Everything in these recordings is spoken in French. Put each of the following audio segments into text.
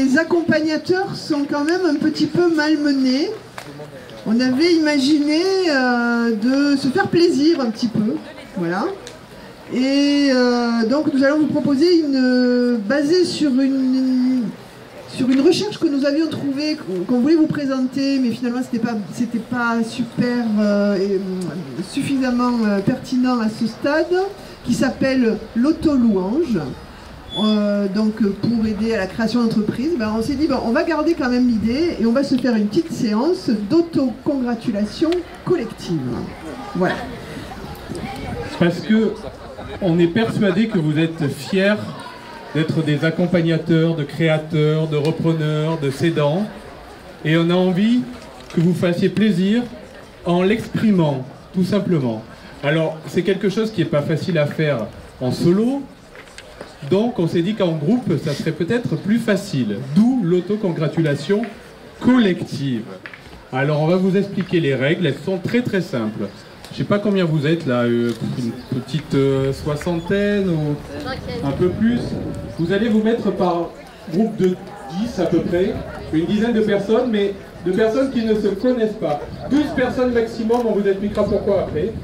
les accompagnateurs sont quand même un petit peu malmenés. On avait imaginé de se faire plaisir un petit peu, voilà. Et donc nous allons vous proposer basée sur une recherche que nous avions trouvée, qu'on voulait vous présenter, mais finalement c'était pas super suffisamment pertinent à ce stade, qui s'appelle l'auto-louange. Donc pour aider à la création d'entreprise, on s'est dit on va garder quand même l'idée et on va se faire une petite séance d'auto-congratulation collective. Voilà. Parce que on est persuadé que vous êtes fiers d'être des accompagnateurs, de créateurs, de repreneurs, de cédants, et on a envie que vous fassiez plaisir en l'exprimant, tout simplement. Alors c'est quelque chose qui n'est pas facile à faire en solo. Donc on s'est dit qu'en groupe, ça serait peut-être plus facile, d'où l'autocongratulation collective. Alors on va vous expliquer les règles, elles sont très très simples. Je ne sais pas combien vous êtes là, une petite soixantaine ou un peu plus. Vous allez vous mettre par groupe de 10 à peu près, une dizaine de personnes, mais de personnes qui ne se connaissent pas. 12 personnes maximum, on vous expliquera pourquoi après.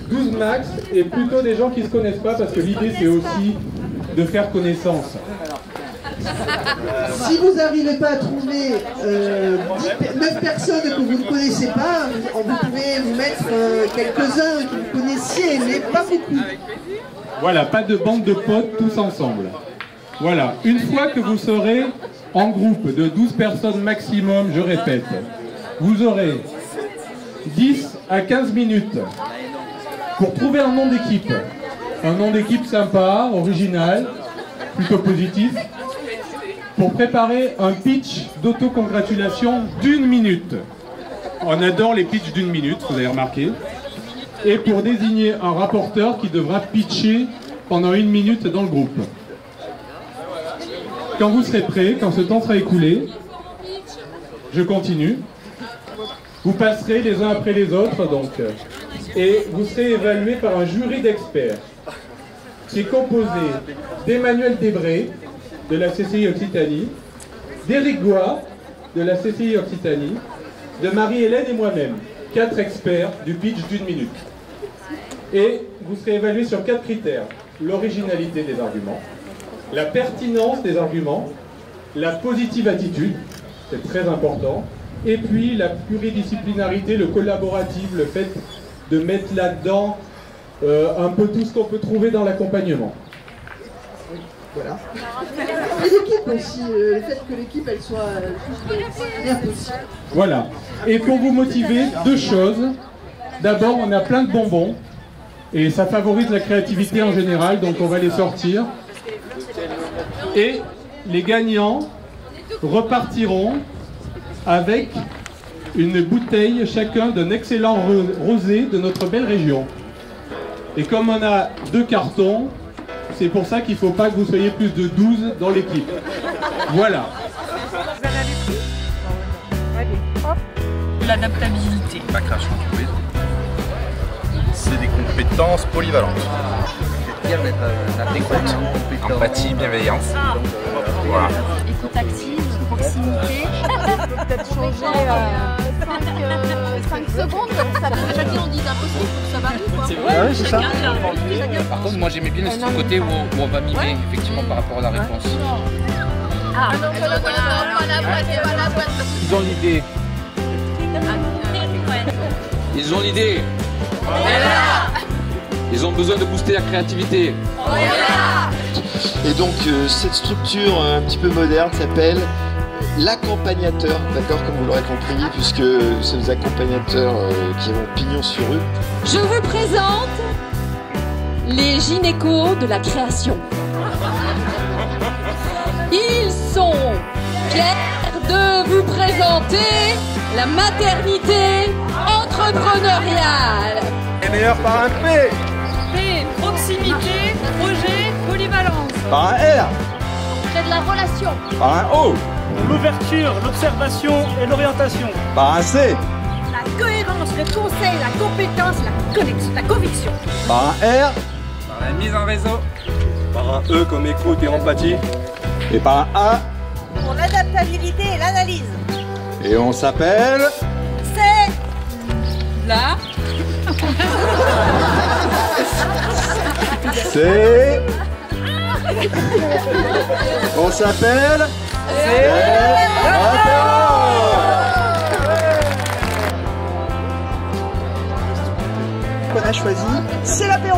12 max, et plutôt des gens qui ne se connaissent pas, parce que l'idée c'est aussi de faire connaissance. Si vous n'arrivez pas à trouver 9 personnes que vous ne connaissez pas, vous pouvez vous mettre quelques-uns que vous connaissiez, mais pas beaucoup. Voilà, pas de bande de potes tous ensemble. Voilà, une fois que vous serez en groupe de 12 personnes maximum, je répète, vous aurez 10 à 15 minutes pour trouver un nom d'équipe. Un nom d'équipe sympa, original, plutôt positif, pour préparer un pitch d'autocongratulation d'1 minute. On adore les pitchs d'1 minute, vous avez remarqué. Et pour désigner un rapporteur qui devra pitcher pendant 1 minute dans le groupe. Quand vous serez prêts, quand ce temps sera écoulé, je continue. Vous passerez les uns après les autres, donc, et vous serez évalués par un jury d'experts qui est composé d'Emmanuel Desbray, de la CCI Occitanie, d'Éric Goua, de la CCI Occitanie, de Marie-Hélène et moi-même, 4 experts du pitch d'1 minute. Et vous serez évalués sur 4 critères: l'originalité des arguments, la pertinence des arguments, la positive attitude, c'est très important, et puis la pluridisciplinarité, le collaboratif, le fait de mettre là-dedans un peu tout ce qu'on peut trouver dans l'accompagnement. Voilà. Et l'équipe aussi, le fait que l'équipe elle soit juste possible. Voilà. Et pour vous motiver, 2 choses. D'abord, on a plein de bonbons et ça favorise la créativité en général, donc on va les sortir. Et les gagnants repartiront avec une bouteille chacun d'un excellent rosé de notre belle région. Et comme on a 2 cartons, c'est pour ça qu'il ne faut pas que vous soyez plus de 12 dans l'équipe. Voilà. L'adaptabilité. La création d'entreprise, c'est des compétences polyvalentes. Empathie, bienveillance. Voilà. Écoute active, proximité. Peut-être changer 5 secondes. Chacun on dit impossible, ça varie quoi. C'est vrai, c'est ça. Par contre, moi j'aimais bien ce côté où on va mimer effectivement par rapport à la réponse. Ah, voilà. Ils ont l'idée. Ils ont l'idée. Ils ont besoin de booster la créativité. Et donc cette structure un petit peu moderne s'appelle l'accompagnateur, d'accord, comme vous l'aurez compris, puisque c'est les accompagnateurs qui ont pignon sur rue. Je vous présente les gynécos de la création. Ils sont fiers de vous présenter la maternité entrepreneuriale. Et meilleur par un P. P, proximité, projet, polyvalence. Par un R. C'est de la relation. Par un O. L'ouverture, l'observation et l'orientation. Par un C. La cohérence, le conseil, la compétence, la connexion, la conviction. Par un R. Par la mise en réseau. Par un E comme écoute et empathie. Et par un A. son adaptabilité et l'analyse. Et on s'appelle... C'est Là. C'est... On s'appelle... Qu'on a choisi, c'est l'apéro.